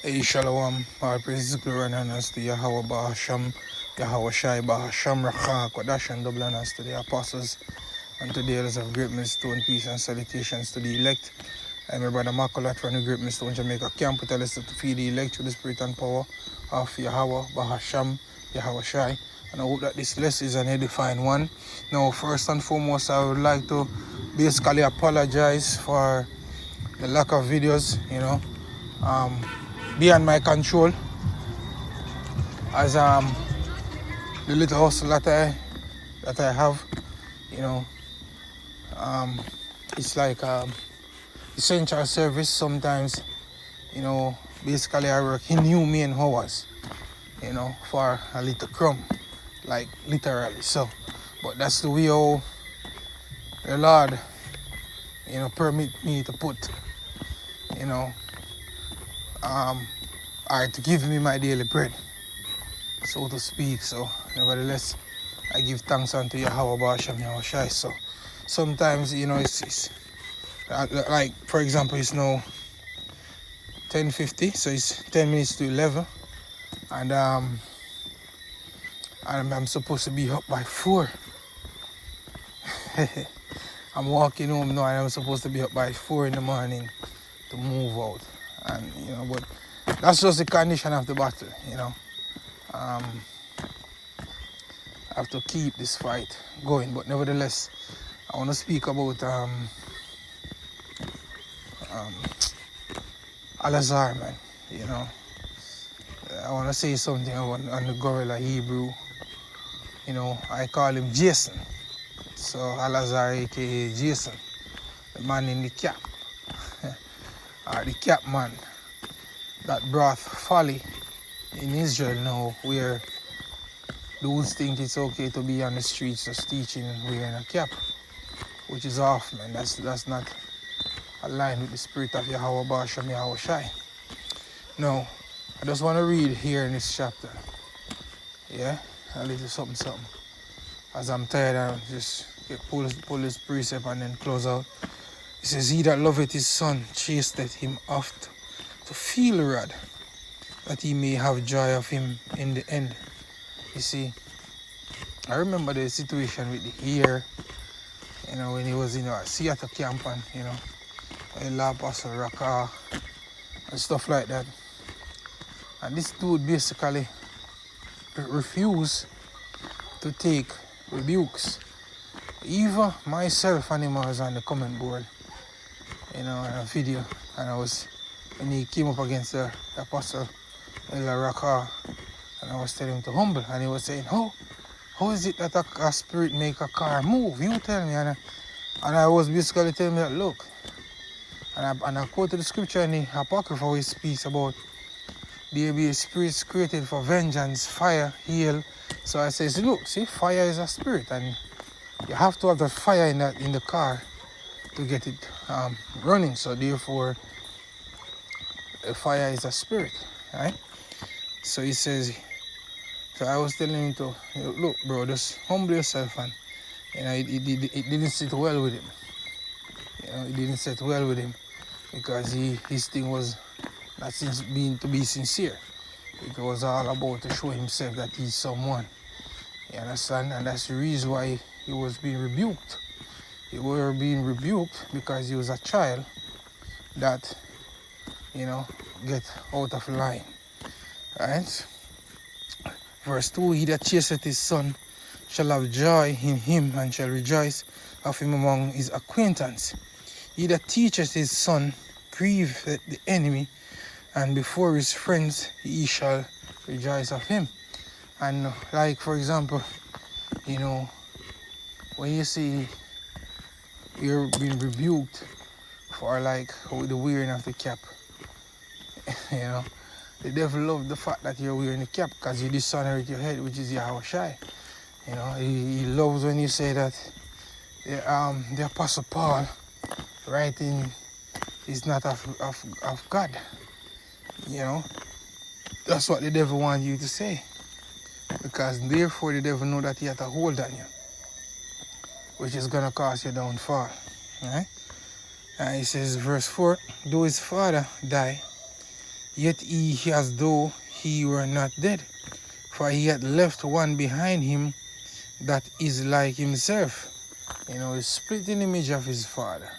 Hey, Shalom, all praises, glory, and honors to Yahweh Bahasham, Yahawashi Bahasham, Rakha, Kodash, and double honors to the apostles, and to the elders of Great Millstone, peace and salutations to the elect. I'm my brother Makolat from the Great Millstone, Jamaica camp, with us to feed the elect with the spirit and power of Yahweh Bahasham, Yahawashi. And I hope that this lesson is an edifying one. Now, first and foremost, I would like to basically apologize for the lack of videos, beyond my control, as the little hustle that I have, you know, it's like essential service. Sometimes, basically I work inhumane hours, for a little crumb, like literally. So, but that's the way how the Lord, permit me to put, or to give me my daily bread, so to speak. So, nevertheless, I give thanks unto Yahweh Basham Yahawashi. So, sometimes, it's like, for example, it's now 10:50, so it's 10 minutes to 11, and I'm supposed to be up by 4. I'm walking home now, and I'm supposed to be up by 4 in the morning to move out, and but that's just the condition of the battle. I have to keep this fight going, but nevertheless, I want to speak about Alazar, man. I want to say something on the gorilla Hebrew. I call him Jason. So Alazar, aka Jason, the man in the cap, or the cap man that brought folly in Israel now, where dudes think it's okay to be on the streets just teaching and wearing a cap, which is off, man. That's not aligned with the spirit of Yahweh Basham Yahawashi. No, I just want to read here in this chapter. Yeah, a little something. As I'm tired, I'll just pull this precept and then close out. It says, "He that loveth his son chasteth him oft to feel rod, that he may have joy of him in the end." You see, I remember the situation with the ear, when he was in a Seattle camp, and in La Paso Raka and stuff like that. And this dude basically refused to take rebukes. Even myself and him was on the comment board, in a video, and when he came up against the apostle La Raka, and I was telling him to humble, and he was saying, how is it that a spirit make a car move? You tell me. And I was basically telling him that, look, and I quoted the scripture in the Apocrypha where it speaks about there be spirits created for vengeance, fire, hail. So I says, look, see, fire is a spirit, and you have to have that fire in the car to get it running. So therefore, the fire is a spirit, right? So he says, so I was telling him to, look, bro, just humble yourself, and it didn't sit well with him. It didn't sit well with him because his thing was not being to be sincere. It was all about to show himself that he's someone. You understand? And that's the reason why he was being rebuked. He was being rebuked because he was a child that, get out of line. Right? Verse 2, "He that chaseth his son shall have joy in him, and shall rejoice of him among his acquaintance. He that teacheth his son grieveth the enemy, and before his friends he shall rejoice of him." And like, for example, when you see you're being rebuked for like the wearing of the cap, the devil loves the fact that you're wearing the cap because you dishonor your head, which is Yahawashi. He loves when you say that the Apostle Paul writing is not of God. That's what the devil wants you to say, because therefore the devil know that he has a hold on you, which is gonna cause your downfall. Right? And he says, verse 4, "Though his father die, Yet he as though he were not dead, for he had left one behind him that is like himself. He's split in the image of his father.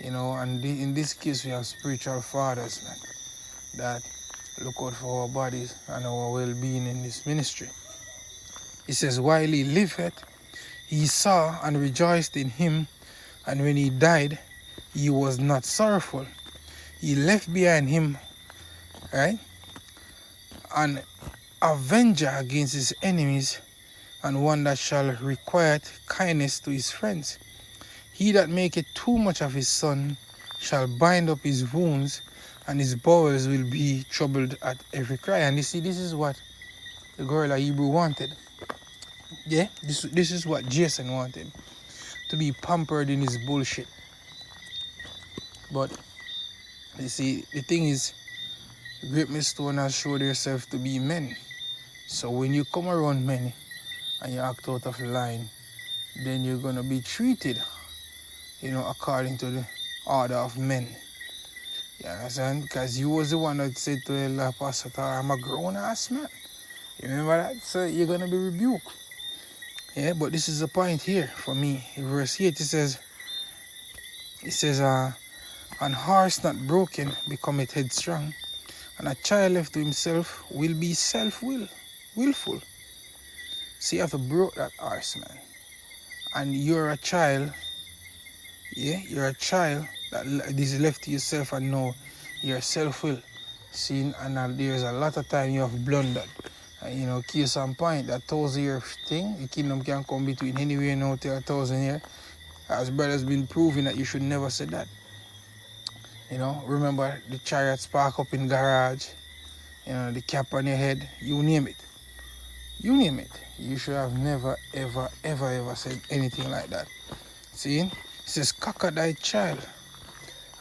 And in this case we have spiritual fathers, man, that look out for our bodies and our well-being in this ministry. It says, while he liveth, he saw and rejoiced in him, and when he died, he was not sorrowful. He left behind him, right, an avenger against his enemies, and one that shall require kindness to his friends. He that maketh too much of his son shall bind up his wounds, and his bowels will be troubled at every cry. And you see, this is what the gorilla Hebrew wanted. Yeah, this is what Jason wanted, to be pampered in his bullshit. But you see, the thing is, great millstones show themselves to be men. So when you come around men and you act out of line, then you're gonna be treated, according to the order of men. You understand? Because you was the one that said to the pastor, I'm a grown ass man. You remember that? So you're gonna be rebuked. Yeah, but this is the point here for me. In verse 8 it says, an horse not broken becometh headstrong, and a child left to himself will be willful. So you have to broke that horse, man. And you're a child, you're a child that is left to yourself, and now you're self-will. See, and there's a lot of time you have blundered. And case on point, that 1,000-year thing, the kingdom can come between anywhere now till 1,000 years. As brother's been proving that you should never say that. Remember the chariots park up in garage, the cap on your head, you name it. You should have never, ever, ever, ever said anything like that. See? It says, cocker thy child,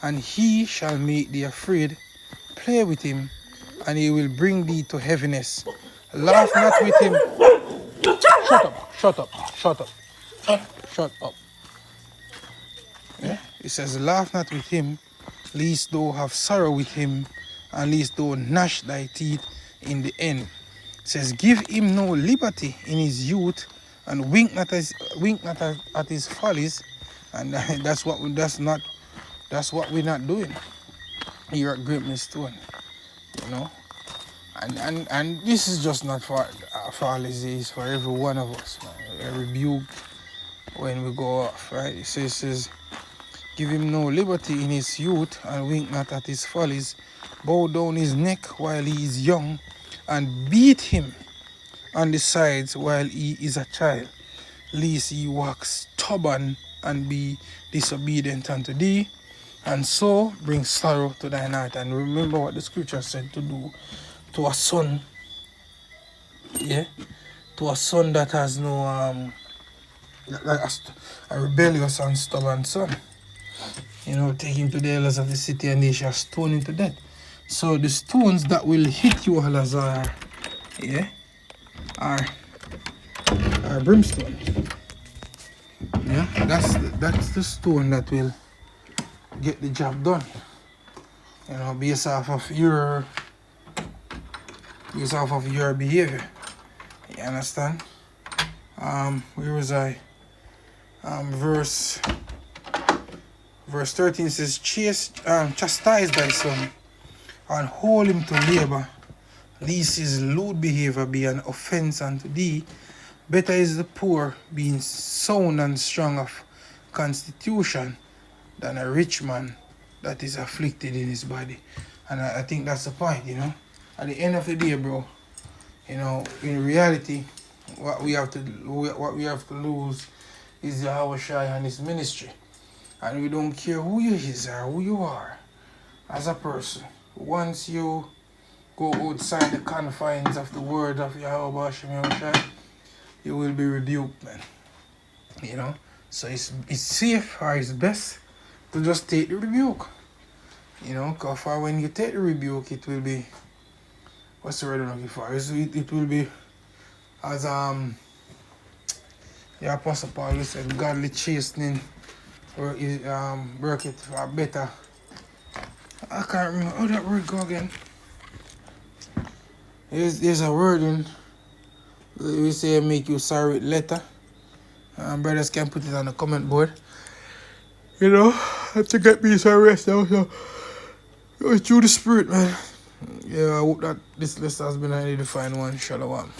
and he shall make thee afraid. Play with him, and he will bring thee to heaviness. Laugh not with him. Shut up. Yeah? It says, laugh not with him, lest thou have sorrow with him, and lest thou gnash thy teeth in the end. It says, give him no liberty in his youth, and wink not at his follies. And that's what we're not doing here at Great Millstone. And this is just not for Alazar, it's for every one of us, man. A rebuke when we go off, right? It says, give him no liberty in his youth, and wink not at his follies. Bow down his neck while he is young, and beat him on the sides while he is a child, lest he walk stubborn and be disobedient unto thee, and so bring sorrow to thine heart. And remember what the scripture said to do to a son, to a son that has no a rebellious and stubborn son. Take him to the elders of the city, and they shall stone him to death. So the stones that will hit you, Alazar, are brimstone. Yeah, that's the stone that will get the job done. Based off of your behavior. You understand? Where was I? Verse 13 says, chastise thy son, and hold him to labor, lest his lewd behavior be an offense unto thee. Better is the poor being sound and strong of constitution than a rich man that is afflicted in his body. And I think that's the point, At the end of the day, bro, in reality, what we have to lose is Yahawashi and his ministry. And we don't care who you is or who you are as a person. Once you go outside the confines of the word of Yahawashi, you will be rebuked, man. So it's safe, or it's best to just take the rebuke. Because when you take the rebuke, it will be, what's the word I'm looking for? It will be, as the Apostle Paul said, godly chastening, work it for better. I can't remember how that word go again. There's a wording. We say make you sorry with letter. Brothers can put it on the comment board. You know, I have to get me some rest now. So, through the spirit, man. Yeah, I hope that this list has been a really fine one. Shalom.